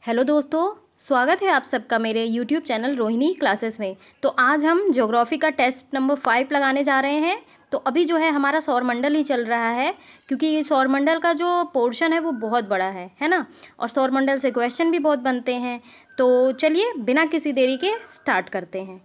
Hello दोस्तों, स्वागत है आप सबका मेरे यूट्यूब चैनल रोहिणी क्लासेस में। तो आज हम ज्योग्राफी का टेस्ट नंबर 5 लगाने जा रहे हैं। तो अभी जो है हमारा सौरमंडल ही चल रहा है, क्योंकि ये सौरमंडल का जो पोर्शन है वो बहुत बड़ा है ना। और सौरमंडल से क्वेश्चन भी बहुत बनते हैं। तो चलिए बिना किसी देरी के स्टार्ट करते हैं।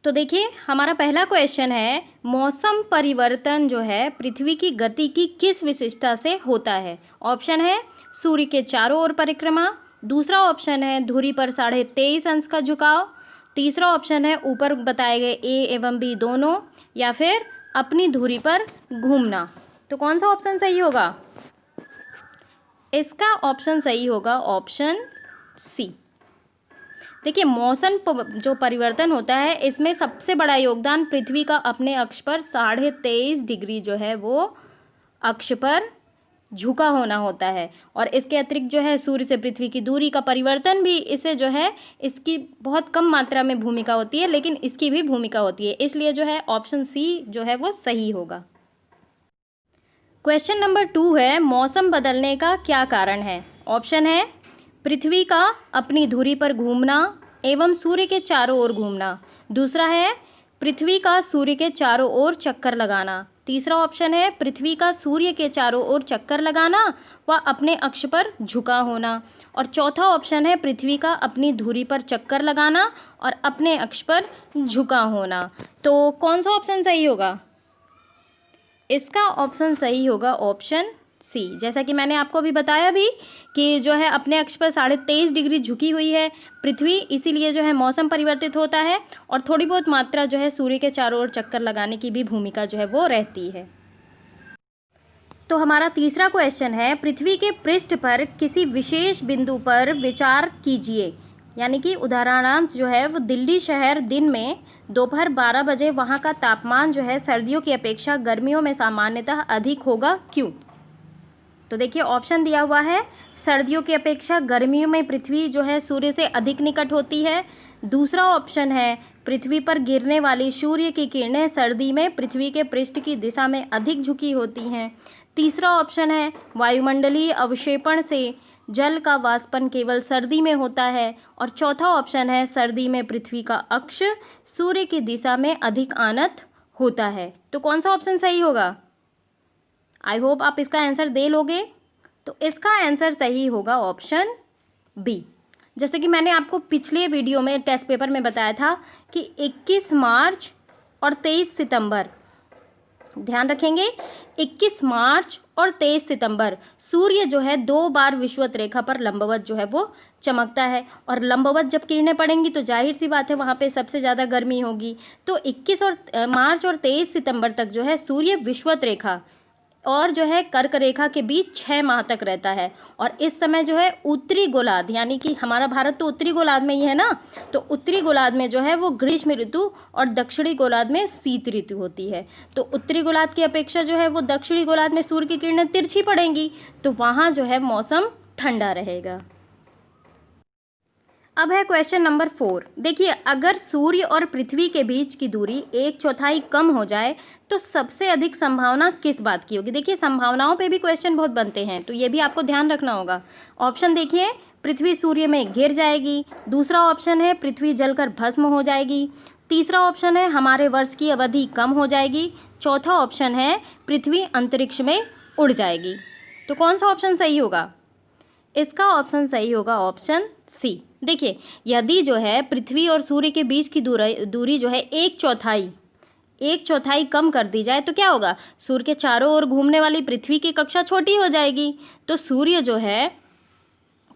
तो देखिए हमारा पहला क्वेश्चन है, मौसम परिवर्तन जो है पृथ्वी की गति की किस विशिष्टता से होता है। ऑप्शन है सूर्य के चारों ओर परिक्रमा, दूसरा ऑप्शन है धुरी पर 23.5 अंश का झुकाव, तीसरा ऑप्शन है ऊपर बताए गए ए एवं बी दोनों, या फिर अपनी धुरी पर घूमना। तो कौन सा ऑप्शन सही होगा? इसका ऑप्शन सही होगा ऑप्शन सी। देखिए मौसम जो परिवर्तन होता है इसमें सबसे बड़ा योगदान पृथ्वी का अपने अक्ष पर 23.5 डिग्री जो है वो अक्ष पर झुका होना होता है। और इसके अतिरिक्त जो है सूर्य से पृथ्वी की दूरी का परिवर्तन भी इसे जो है इसकी बहुत कम मात्रा में भूमिका होती है, लेकिन इसकी भी भूमिका होती है। इसलिए जो है ऑप्शन सी जो है वो सही होगा। क्वेश्चन नंबर 2 है, मौसम बदलने का क्या कारण है। ऑप्शन है पृथ्वी का अपनी धुरी पर घूमना एवं सूर्य के चारों ओर घूमना, दूसरा है पृथ्वी का सूर्य के चारों ओर चक्कर लगाना, तीसरा ऑप्शन है पृथ्वी का सूर्य के चारों ओर चक्कर लगाना व अपने अक्ष पर झुका होना, और चौथा ऑप्शन है पृथ्वी का अपनी धुरी पर चक्कर लगाना और अपने अक्ष पर झुका होना। तो कौन सा ऑप्शन सही होगा? इसका ऑप्शन सही होगा ऑप्शन सी। जैसा कि मैंने आपको अभी बताया भी कि जो है अपने अक्ष पर 23.5 डिग्री झुकी हुई है पृथ्वी, इसीलिए जो है मौसम परिवर्तित होता है और थोड़ी बहुत मात्रा जो है सूर्य के चारों ओर चक्कर लगाने की भी भूमिका जो है वो रहती है। तो हमारा तीसरा क्वेश्चन है, पृथ्वी के पृष्ठ पर किसी विशेष बिंदु पर विचार कीजिए। यानी कि उदाहरणार्थ जो है वो दिल्ली शहर दिन में दोपहर 12 बजे वहाँ का तापमान जो है सर्दियों की अपेक्षा गर्मियों में सामान्यतः अधिक होगा, क्यों? तो देखिए ऑप्शन दिया हुआ है, सर्दियों की अपेक्षा गर्मियों में पृथ्वी जो है सूर्य से अधिक निकट होती है। दूसरा ऑप्शन है पृथ्वी पर गिरने वाली सूर्य की किरणें सर्दी में पृथ्वी के पृष्ठ की दिशा में अधिक झुकी होती हैं। तीसरा ऑप्शन है वायुमंडलीय अवक्षेपण से जल का वाष्पन केवल सर्दी में होता है, और चौथा ऑप्शन है सर्दी में पृथ्वी का अक्ष सूर्य की दिशा में अधिक आनत होता है। तो कौन सा ऑप्शन सही होगा? आई होप आप इसका आंसर दे लोगे। तो इसका आंसर सही होगा ऑप्शन बी। जैसे कि मैंने आपको पिछले वीडियो में टेस्ट पेपर में बताया था कि 21 मार्च और 23 सितंबर, ध्यान रखेंगे 21 मार्च और 23 सितंबर सूर्य जो है 2 बार विषुवत रेखा पर लंबवत जो है वो चमकता है, और लंबवत जब किरणें पड़ेंगी तो जाहिर सी बात है वहाँ पे सबसे ज़्यादा गर्मी होगी। तो 21 मार्च और 23 सितंबर तक जो है सूर्य विषुवत रेखा और जो है कर्क रेखा के बीच 6 माह तक रहता है, और इस समय जो है उत्तरी गोलार्ध, यानी कि हमारा भारत तो उत्तरी गोलार्ध में ही है ना, तो उत्तरी गोलार्ध में जो है वो ग्रीष्म ऋतु और दक्षिणी गोलार्ध में शीत ऋतु होती है। तो उत्तरी गोलार्ध की अपेक्षा जो है वो दक्षिणी गोलार्ध में सूर्य की किरणें तिरछी पड़ेंगी, तो वहाँ जो है मौसम ठंडा रहेगा। अब है क्वेश्चन नंबर 4। देखिए अगर सूर्य और पृथ्वी के बीच की दूरी 1/4 कम हो जाए तो सबसे अधिक संभावना किस बात की होगी। देखिए संभावनाओं पे भी क्वेश्चन बहुत बनते हैं, तो ये भी आपको ध्यान रखना होगा। ऑप्शन देखिए, पृथ्वी सूर्य में घिर जाएगी, दूसरा ऑप्शन है पृथ्वी जलकर भस्म हो जाएगी, तीसरा ऑप्शन है हमारे वर्ष की अवधि कम हो जाएगी, चौथा ऑप्शन है पृथ्वी अंतरिक्ष में उड़ जाएगी। तो कौन सा ऑप्शन सही होगा? इसका ऑप्शन सही होगा ऑप्शन सी। देखिए यदि जो है पृथ्वी और सूर्य के बीच की दूरी जो है 1/4 कम कर दी जाए तो क्या होगा? सूर्य के चारों ओर घूमने वाली पृथ्वी की कक्षा छोटी हो जाएगी, तो सूर्य जो है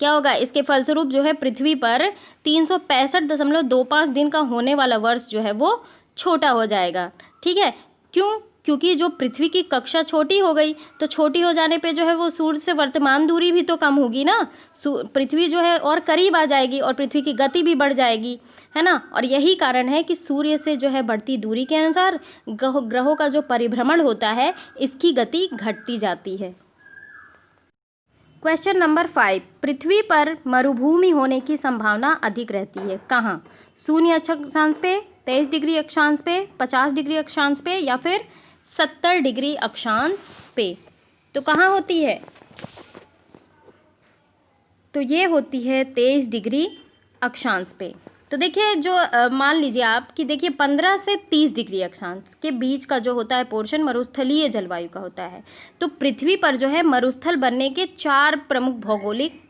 क्या होगा, इसके फलस्वरूप जो है पृथ्वी पर 365.25 दिन का होने वाला वर्ष जो है वो छोटा हो जाएगा। ठीक है, क्यों? क्योंकि जो पृथ्वी की कक्षा छोटी हो गई, तो छोटी हो जाने पे जो है वो सूर्य से वर्तमान दूरी भी तो कम होगी ना, पृथ्वी जो है और करीब आ जाएगी और पृथ्वी की गति भी बढ़ जाएगी, है ना। और यही कारण है कि सूर्य से जो है बढ़ती दूरी के अनुसार ग्रहों का जो परिभ्रमण होता है इसकी गति घटती जाती है। क्वेश्चन नंबर 5, पृथ्वी पर मरुभूमि होने की संभावना अधिक रहती है कहाँ? शून्य अक्षांश पे, 23 डिग्री अक्षांश पे, 50 डिग्री अक्षांश पे, या फिर 70 डिग्री अक्षांश पे। तो कहाँ होती है? तो ये होती है 23 डिग्री अक्षांश पे। तो देखिए जो मान लीजिए आप कि देखिए 15 से 30 डिग्री अक्षांश के बीच का जो होता है पोर्शन मरुस्थलीय जलवायु का होता है। तो पृथ्वी पर जो है मरुस्थल बनने के 4 प्रमुख भौगोलिक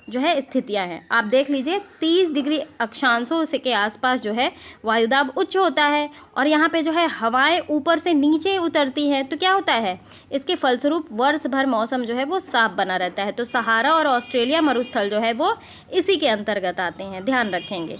जो है स्थितियां हैं। आप देख लीजिए 30 डिग्री अक्षांशों से के आसपास जो है वायुदाब उच्च होता है और यहाँ पे जो है हवाएं ऊपर से नीचे उतरती हैं। तो क्या होता है, इसके फलस्वरूप वर्ष भर मौसम जो है वो साफ बना रहता है। तो सहारा और ऑस्ट्रेलिया मरुस्थल जो है वो इसी के अंतर्गत आते हैं, ध्यान रखेंगे।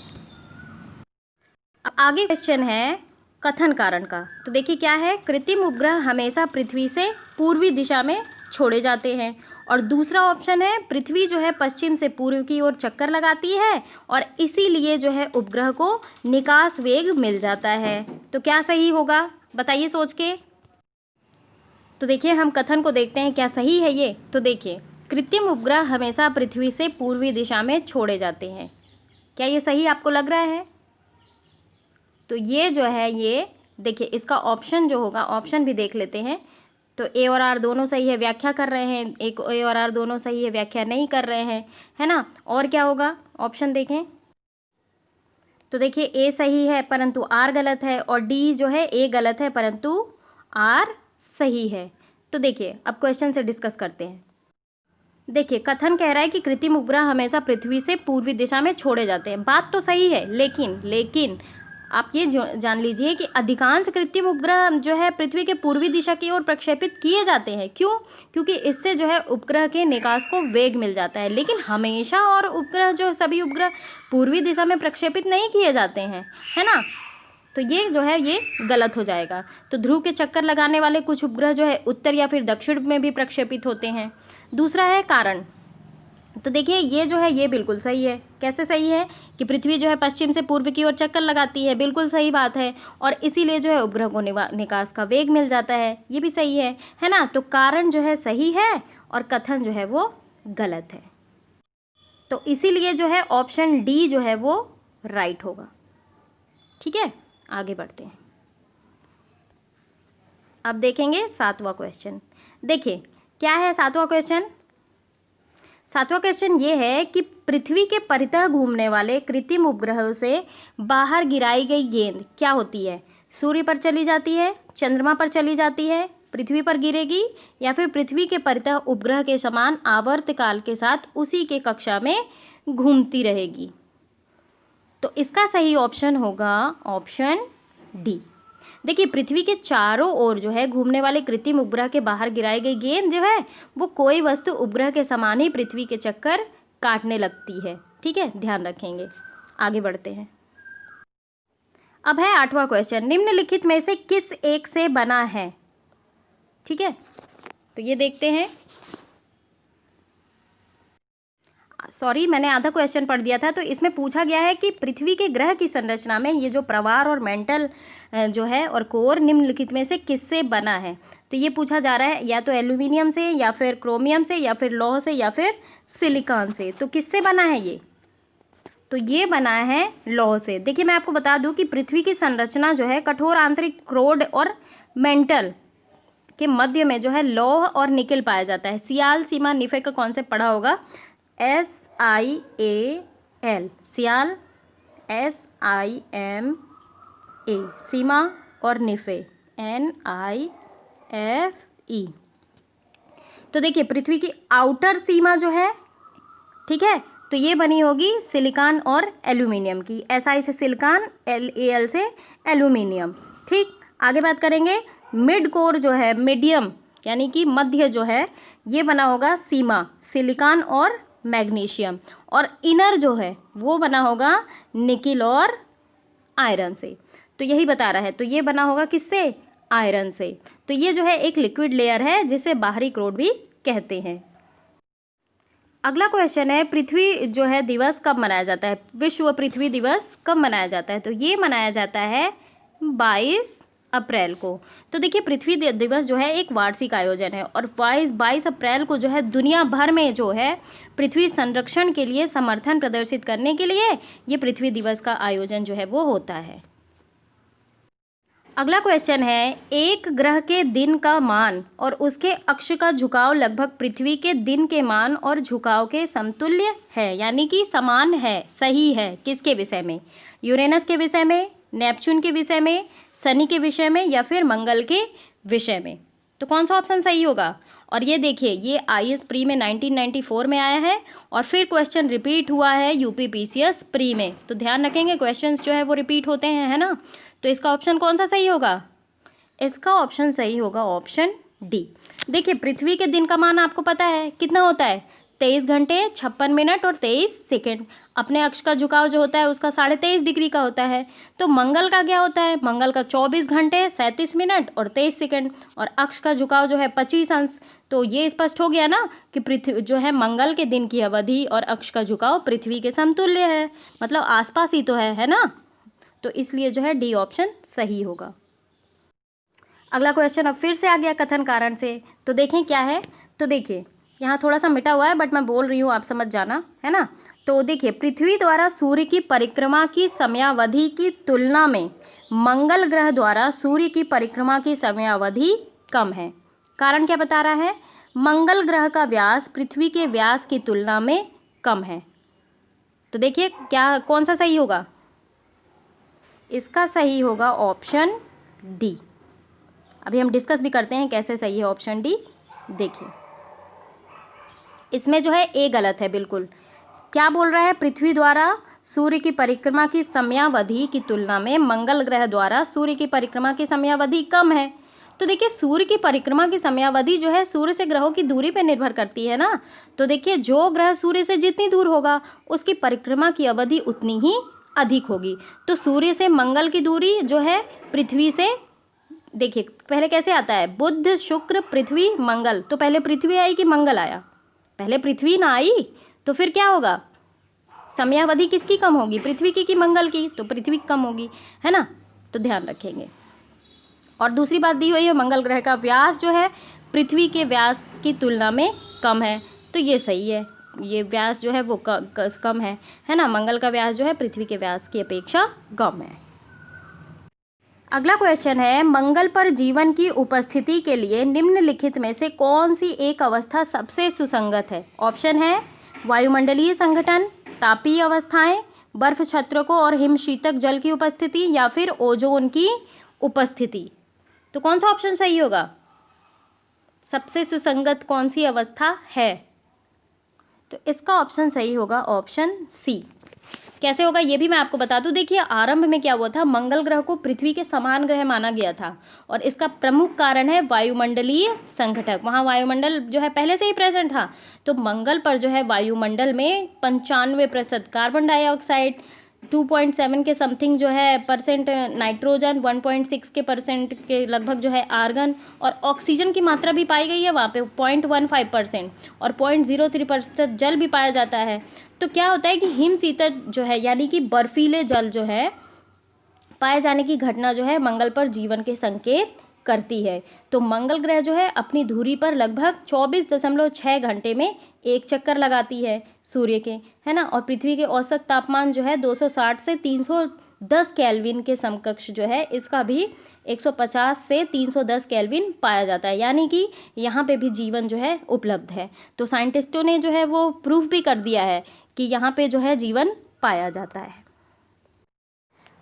अब आगे क्वेश्चन है कथन कारण का। तो देखिए क्या है, कृत्रिम उपग्रह हमेशा पृथ्वी से पूर्वी दिशा में छोड़े जाते हैं। और दूसरा ऑप्शन है पृथ्वी जो है पश्चिम से पूर्व की ओर चक्कर लगाती है और इसीलिए जो है उपग्रह को निकास वेग मिल जाता है। तो क्या सही होगा बताइए सोच के। तो देखिए हम कथन को देखते हैं क्या सही है ये। तो देखिए कृत्रिम उपग्रह हमेशा पृथ्वी से पूर्वी दिशा में छोड़े जाते हैं। क्या ये सही आपको लग रहा है? तो ये जो है ये देखिए इसका ऑप्शन जो होगा, ऑप्शन भी देख लेते हैं। तो ए और आर दोनों सही है, व्याख्या कर रहे हैं। एक ए और आर दोनों सही है, व्याख्या नहीं कर रहे हैं, है ना। और क्या होगा ऑप्शन देखें। तो देखिए ए सही है परंतु आर गलत है और डी जो है ए गलत है परंतु आर सही है। तो देखिए अब क्वेश्चन से डिस्कस करते हैं। देखिए कथन कह रहा है कि कृत्रिम उपग्रह हमेशा पृथ्वी से पूर्वी दिशा में छोड़े जाते हैं। बात तो सही है लेकिन आप ये जान लीजिए कि अधिकांश कृत्रिम उपग्रह जो है पृथ्वी के पूर्वी दिशा की ओर प्रक्षेपित किए जाते हैं। क्यों? क्योंकि इससे जो है उपग्रह के निकास को वेग मिल जाता है। लेकिन हमेशा और उपग्रह जो सभी उपग्रह पूर्वी दिशा में प्रक्षेपित नहीं किए जाते हैं, है ना। तो ये जो है ये गलत हो जाएगा। तो ध्रुव के चक्कर लगाने वाले कुछ उपग्रह जो है उत्तर या फिर दक्षिण में भी प्रक्षेपित होते हैं। दूसरा है कारण। तो देखिए ये जो है ये बिल्कुल सही है। कैसे सही है कि पृथ्वी जो है पश्चिम से पूर्व की ओर चक्कर लगाती है, बिल्कुल सही बात है। और इसीलिए जो है उपग्रह को निकास का वेग मिल जाता है, ये भी सही है ना। तो कारण जो है सही है और कथन जो है वो गलत है। तो इसीलिए जो है ऑप्शन डी जो है वो राइट होगा। ठीक है, आगे बढ़ते हैं। अब देखेंगे 7वां क्वेश्चन। देखिए क्या है 7वां क्वेश्चन। 7वां क्वेश्चन ये है कि पृथ्वी के परितः घूमने वाले कृत्रिम उपग्रहों से बाहर गिराई गई गेंद क्या होती है? सूर्य पर चली जाती है, चंद्रमा पर चली जाती है, पृथ्वी पर गिरेगी या फिर पृथ्वी के परितः उपग्रह के समान आवर्तकाल के साथ उसी के कक्षा में घूमती रहेगी। तो इसका सही ऑप्शन होगा ऑप्शन डी। देखिए पृथ्वी के चारों ओर जो है घूमने वाले कृत्रिम उपग्रह के बाहर गिराई गई गेंद जो है वो कोई वस्तु उपग्रह के समान ही पृथ्वी के चक्कर काटने लगती है। ठीक है, ध्यान रखेंगे। आगे बढ़ते हैं। अब है 8वां क्वेश्चन। निम्नलिखित में से किस एक से बना है? ठीक है, तो ये देखते हैं। सॉरी मैंने आधा क्वेश्चन पढ़ दिया था। तो इसमें पूछा गया है कि पृथ्वी के ग्रह की संरचना में ये जो प्रवार और मेंटल जो है और कोर निम्नलिखित में से किससे बना है? तो ये पूछा जा रहा है या तो एल्यूमिनियम से या फिर क्रोमियम से या फिर लौह से या फिर सिलिकॉन से। तो किससे बना है ये? तो ये बना है लौह से। देखिए मैं आपको बता दूं कि पृथ्वी की संरचना जो है कठोर आंतरिक क्रोड और मेंटल के मध्य में जो है लौह और निकेल पाया जाता है। सियाल सीमा निफे का कॉन्सेप्ट पढ़ा होगा, SIAL सियाल, SIMA सीमा और निफे NIFE। तो देखिए पृथ्वी की आउटर सीमा जो है, ठीक है, तो ये बनी होगी सिलिकॉन और एल्यूमिनियम की। SI से सिलिकॉन, LAL से एल्यूमिनियम। ठीक, आगे बात करेंगे। मिड कोर जो है मीडियम यानी कि मध्य जो है ये बना होगा सीमा, सिलिकॉन और मैग्नीशियम। और इनर जो है वो बना होगा निकिल और आयरन से। तो यही बता रहा है। तो ये बना होगा किससे? आयरन से। तो ये जो है एक लिक्विड लेयर है जिसे बाहरी क्रोड भी कहते हैं। अगला क्वेश्चन है पृथ्वी जो है दिवस कब मनाया जाता है? विश्व पृथ्वी दिवस कब मनाया जाता है? तो ये मनाया जाता है 22 अप्रैल को। तो देखिए पृथ्वी दिवस जो है एक वार्षिक आयोजन है और 22 अप्रैल को जो है दुनिया भर में जो है पृथ्वी संरक्षण के लिए समर्थन प्रदर्शित करने के लिए ये पृथ्वी दिवस का आयोजन जो है वो होता है। अगला क्वेश्चन है, एक ग्रह के दिन का मान और उसके अक्ष का झुकाव लगभग पृथ्वी के दिन के मान और झुकाव के समतुल्य है, यानी कि समान है, सही है। किसके विषय में? यूरेनस के विषय में, नेपच्यून के विषय में, शनि के विषय में, या फिर मंगल के विषय में। तो कौन सा ऑप्शन सही होगा? और ये देखिए, ये IAS प्री में 1994 में आया है और फिर क्वेश्चन रिपीट हुआ है UPPCS प्री में। तो ध्यान रखेंगे, क्वेश्चंस जो है वो रिपीट होते हैं, है ना। तो इसका ऑप्शन कौन सा सही होगा? इसका ऑप्शन सही होगा ऑप्शन डी। देखिए, पृथ्वी के दिन का मान आपको पता है कितना होता है, 23 घंटे 56 मिनट और 23 सेकेंड। अपने अक्ष का झुकाव जो होता है उसका 23.5 डिग्री का होता है। तो मंगल का क्या होता है? मंगल का 24 घंटे 37 मिनट और 23 सेकेंड, और अक्ष का झुकाव जो है 25 अंश। तो ये स्पष्ट हो गया ना कि पृथ्वी जो है, मंगल के दिन की अवधि और अक्ष का झुकाव पृथ्वी के समतुल्य है, मतलब आसपास ही तो है ना। तो इसलिए जो है डी ऑप्शन सही होगा। अगला क्वेश्चन अब फिर से आ गया कथन कारण से। तो देखें क्या है। तो देखिए, यहाँ थोड़ा सा मिटा हुआ है बट मैं बोल रही हूँ, आप समझ जाना, है ना। तो देखिए, पृथ्वी द्वारा सूर्य की परिक्रमा की समयावधि की तुलना में मंगल ग्रह द्वारा सूर्य की परिक्रमा की समयावधि कम है। कारण क्या बता रहा है? मंगल ग्रह का व्यास पृथ्वी के व्यास की तुलना में कम है। तो देखिए क्या, कौन सा सही होगा? इसका सही होगा ऑप्शन डी। अभी हम डिस्कस भी करते हैं कैसे सही है ऑप्शन डी। देखिए, इसमें जो है ए गलत है बिल्कुल। क्या बोल रहा है? पृथ्वी द्वारा सूर्य की परिक्रमा की समयावधि की तुलना में मंगल ग्रह द्वारा सूर्य की परिक्रमा की समयावधि कम है। तो देखिए, सूर्य की परिक्रमा की समयावधि जो है सूर्य से ग्रहों की दूरी पर निर्भर करती है ना। तो देखिए, जो ग्रह सूर्य से जितनी दूर होगा उसकी परिक्रमा की अवधि उतनी ही अधिक होगी। तो सूर्य से मंगल की दूरी जो है पृथ्वी से, देखिए पहले कैसे आता है, बुध शुक्र पृथ्वी मंगल। तो पहले पृथ्वी आई कि मंगल आया? पहले पृथ्वी ना आई, तो फिर क्या होगा? समयावधि किसकी कम होगी, पृथ्वी की कि मंगल की? तो पृथ्वी की कम होगी, है ना। तो ध्यान रखेंगे। और दूसरी बात दी हुई है, मंगल ग्रह का व्यास जो है पृथ्वी के व्यास की तुलना में कम है। तो ये सही है, ये व्यास जो है वो कम है ना। मंगल का व्यास जो है पृथ्वी के व्यास की अपेक्षा कम है। अगला क्वेश्चन है, मंगल पर जीवन की उपस्थिति के लिए निम्नलिखित में से कौन सी एक अवस्था सबसे सुसंगत है? ऑप्शन है वायुमंडलीय संगठन, तापीय अवस्थाएं, बर्फ छत्रकों और हिमशीतक जल की उपस्थिति, या फिर ओजोन की उपस्थिति। तो कौन सा ऑप्शन सही होगा? सबसे सुसंगत कौन सी अवस्था है? तो इसका ऑप्शन सही होगा ऑप्शन सी। कैसे होगा ये भी मैं आपको बता दूं। देखिए, आरंभ में क्या हुआ था, मंगल ग्रह को पृथ्वी के समान ग्रह माना गया था और इसका प्रमुख कारण है वायुमंडलीय संघटक। वहाँ वायुमंडल जो है पहले से ही प्रेजेंट था। तो मंगल पर जो है वायुमंडल में 95% कार्बन डाइऑक्साइड, 2.7 के समथिंग जो है परसेंट नाइट्रोजन, 1.6 के परसेंट के लगभग जो है आर्गन, और ऑक्सीजन की मात्रा भी पाई गई है वहाँ पे 0.15%, और 0.03% जल भी पाया जाता है। तो क्या होता है कि हिमशीतल जो है यानी कि बर्फीले जल जो है पाए जाने की घटना जो है मंगल पर जीवन के संकेत करती है। तो मंगल ग्रह जो है अपनी धुरी पर लगभग 24.6 घंटे में एक चक्कर लगाती है सूर्य के, है ना। और पृथ्वी के औसत तापमान जो है 260 से 310 केल्विन के समकक्ष जो है, इसका भी 150 से 310 केल्विन पाया जाता है, यानी कि यहाँ पे भी जीवन जो है उपलब्ध है। तो साइंटिस्टों ने जो है वो प्रूफ भी कर दिया है कि यहाँ पे जो है जीवन पाया जाता है।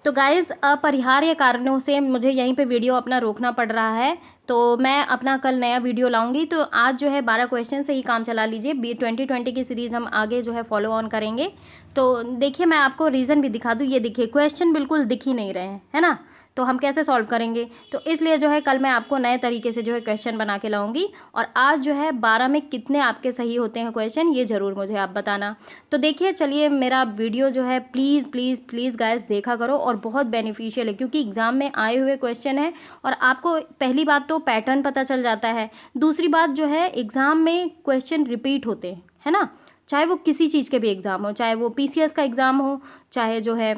तो गाइज़, अपरिहार्य कारणों से मुझे यहीं पे वीडियो अपना रोकना पड़ रहा है, तो मैं अपना कल नया वीडियो लाऊंगी। तो आज जो है 12 क्वेश्चन से ही काम चला लीजिए। 2020 की सीरीज़ हम आगे जो है फॉलो ऑन करेंगे। तो देखिए, मैं आपको रीज़न भी दिखा दूँ। ये देखिए, क्वेश्चन बिल्कुल दिख ही नहीं रहे हैं, है ना। तो हम कैसे सॉल्व करेंगे? तो इसलिए जो है कल मैं आपको नए तरीके से जो है क्वेश्चन बना के लाऊंगी। और आज जो है 12 में कितने आपके सही होते हैं क्वेश्चन, ये ज़रूर मुझे आप बताना। तो देखिए, चलिए, मेरा वीडियो जो है प्लीज़ प्लीज़ प्लीज़ गाइस देखा करो, और बहुत बेनिफिशियल है क्योंकि एग्ज़ाम में आए हुए क्वेश्चन है। और आपको पहली बात तो पैटर्न पता चल जाता है, दूसरी बात जो है एग्ज़ाम में क्वेश्चन रिपीट होते हैं, है ना। चाहे वो किसी चीज़ के भी एग्ज़ाम हो, चाहे वो PCS का एग्ज़ाम हो, चाहे जो है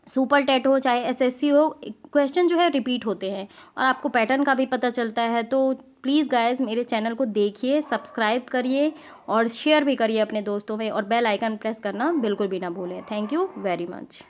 सुपर टेट हो, चाहे SSC हो, क्वेश्चन जो है रिपीट होते हैं और आपको पैटर्न का भी पता चलता है। तो प्लीज़ गाइस, मेरे चैनल को देखिए, सब्सक्राइब करिए और शेयर भी करिए अपने दोस्तों में, और बेल आइकन प्रेस करना बिल्कुल भी ना भूलें। Thank you very much.